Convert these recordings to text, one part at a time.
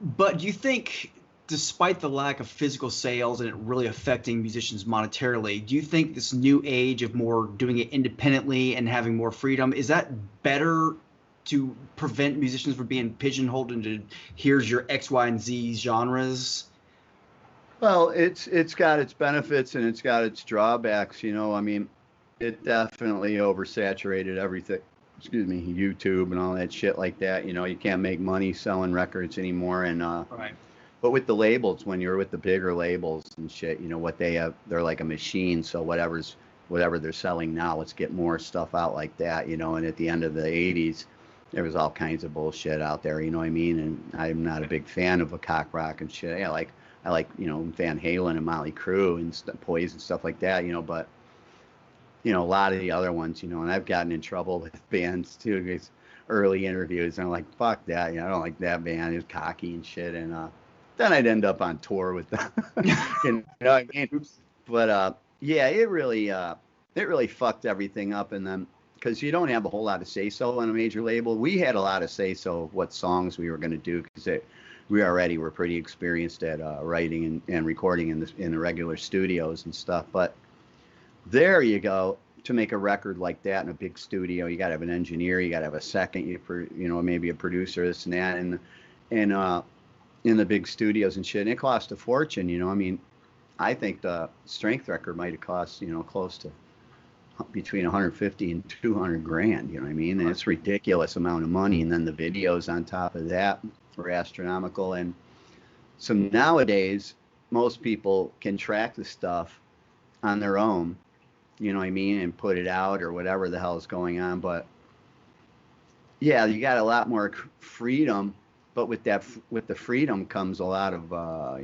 But do you think, despite the lack of physical sales and it really affecting musicians monetarily, do you think this new age of more doing it independently and having more freedom, is that better to prevent musicians from being pigeonholed into here's your X, Y, and Z genres? Well, it's got its benefits and it's got its drawbacks. I mean, it definitely oversaturated everything. Excuse me, YouTube and all that shit like that. You can't make money selling records anymore. And Right. but with the labels, when you're with the bigger labels and shit, what they have, they're like a machine. So whatever they're selling now, let's get more stuff out like that. And at the end of the '80s, there was all kinds of bullshit out there. You know what I mean? And I'm not a big fan of a cock rock and shit. Yeah, I like Van Halen and Motley Crue and Poison and stuff like that. But a lot of the other ones, and I've gotten in trouble with bands too. Because early interviews, and I'm like, fuck that. I don't like that band. It's cocky and shit. And then I'd end up on tour with them. You know what I mean? But yeah, it really fucked everything up. And then because you don't have a whole lot of say so on a major label, we had a lot of say so of what songs we were going to do because we already were pretty experienced at writing and recording in the regular studios and stuff. But there you go. To make a record like that in a big studio, you got to have an engineer, you got to have a second, maybe a producer, this and that, and in the big studios and shit. And it cost a fortune. I mean, I think the Strength record might have cost close to between 150 and 200 grand. You know what I mean? And it's a ridiculous amount of money. And then the videos on top of that were astronomical. And so nowadays, most people can track the stuff on their own, you know what I mean, and put it out or whatever the hell is going on. But yeah, you got a lot more freedom, but with the freedom comes a lot of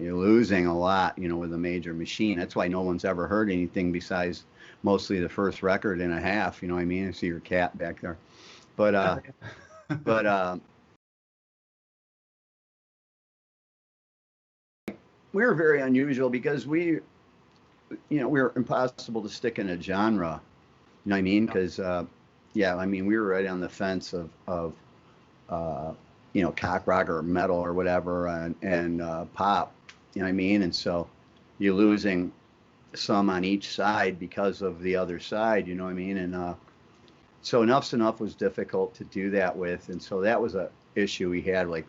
you're losing a lot, with a major machine. That's why no one's ever heard anything besides mostly the first record and a half. You know what I mean? I see your cat back there, but we were very unusual because we were impossible to stick in a genre. You know what I mean? Because yeah, I mean, we were right on the fence of cock rock or metal or whatever, and pop. You know what I mean? And so you're losing some on each side because of the other side. You know what I mean? And so Enuff Z'nuff was difficult to do that with, and so that was a issue we had. Like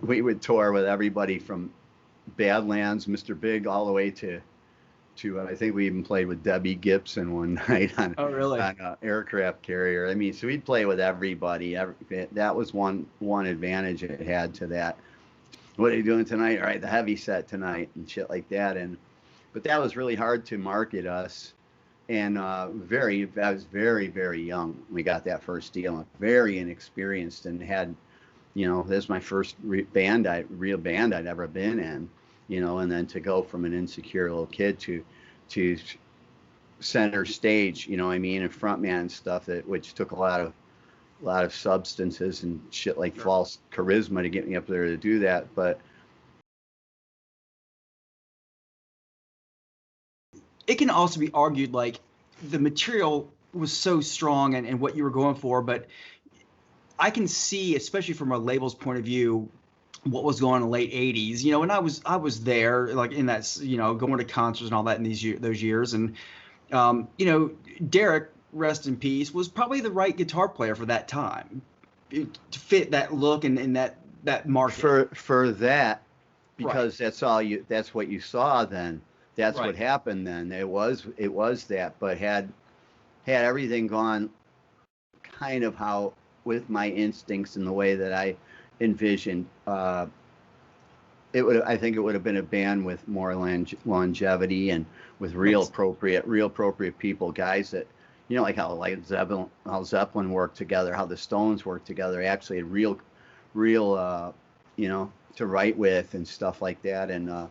we would tour with everybody from Badlands, Mr. Big, all the way to I think we even played with Debbie Gibson one night on an aircraft carrier. I mean, so we'd play with everybody. That was one advantage it had to that. What are you doing tonight? All right, the heavy set tonight and shit like that. But that was really hard to market us. And I was very, very young when we got that first deal. I'm very inexperienced and had, this is my first real band I'd ever been in. And then to go from an insecure little kid to center stage, you know what I mean, and frontman stuff, which took a lot of substances and shit like false charisma to get me up there to do that. But it can also be argued like the material was so strong and what you were going for, but I can see, especially from a label's point of view, what was going on in the late '80s, and I was there, like in that, going to concerts and all that in those years, and Derek, rest in peace, was probably the right guitar player for that time, to fit that look and that market for that, because right. That's what you saw then. That's right. What happened then. It was that, but had everything gone kind of how with my instincts and the way that I envisioned, I think it would have been a band with more longevity and with real appropriate people, guys that, like how Zeppelin worked together, how the Stones worked together, actually had real, to write with and stuff like that. And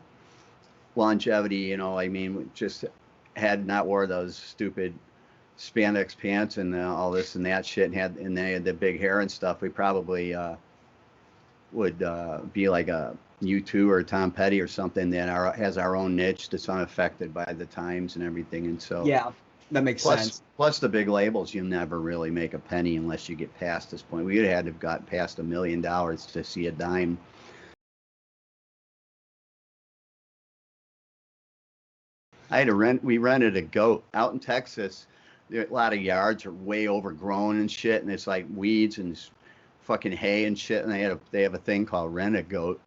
longevity, I mean, just had not wore those stupid spandex pants and all this and that shit, and they had the big hair and stuff. We probably would be like a U2 or Tom Petty or something that has our own niche that's unaffected by the times and everything. And so yeah, that makes sense. Plus the big labels, you never really make a penny unless you get past this point. We would have had to have got past $1 million to see a dime I had to we rented a goat out in Texas. A lot of yards are way overgrown and shit, and it's like weeds and fucking hay and shit, and they have a thing called rent a goat.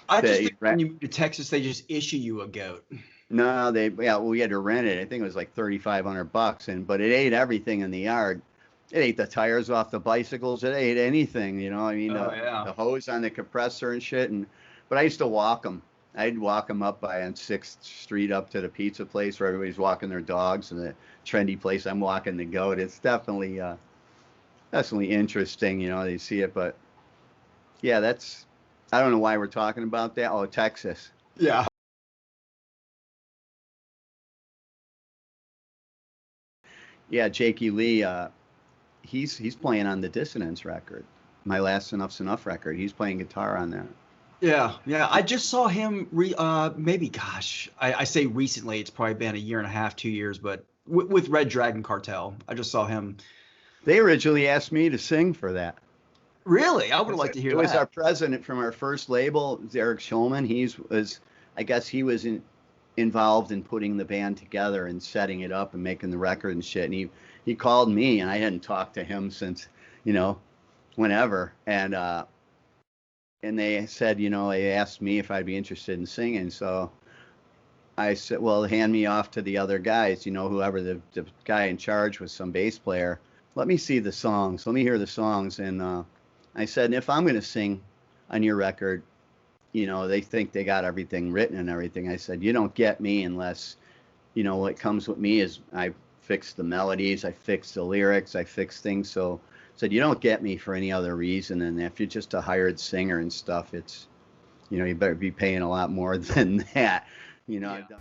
I just think when you move to Texas, they just issue you a goat. No, we had to rent it. I think it was like $3,500, but it ate everything in the yard. It ate the tires off the bicycles. It ate anything, you know. I mean, the hose on the compressor and shit. But I used to walk them. I'd walk them up on 6th Street up to the pizza place where everybody's walking their dogs, and the trendy place. I'm walking the goat. It's definitely interesting, you know. You see it, but yeah, I don't know why we're talking about that. Oh, Texas. Yeah. Yeah, Jakey Lee. He's playing on the Dissonance record, my last Enuff Z'nuff record. He's playing guitar on that. Yeah. I just saw him maybe, gosh, I say recently. It's probably been a year and a half, 2 years, but with Red Dragon Cartel, I just saw him. They originally asked me to sing for that. Really? I would like to hear that. It was our president from our first label, Eric Schulman. I guess he was involved in putting the band together and setting it up and making the record and shit. And he called me, and I hadn't talked to him since, you know, whenever. And they said, you know, they asked me if I'd be interested in singing. So I said, well, hand me off to the other guys, you know, whoever the guy in charge was, some bass player. Let me see the songs. Let me hear the songs. And I said, if I'm going to sing on your record, you know, they think they got everything written and everything. I said, you don't get me unless, you know, what comes with me is I fix the melodies, I fix the lyrics, I fix things. So I said, you don't get me for any other reason. And if you're just a hired singer and stuff, it's, you know, you better be paying a lot more than that. You know, yeah.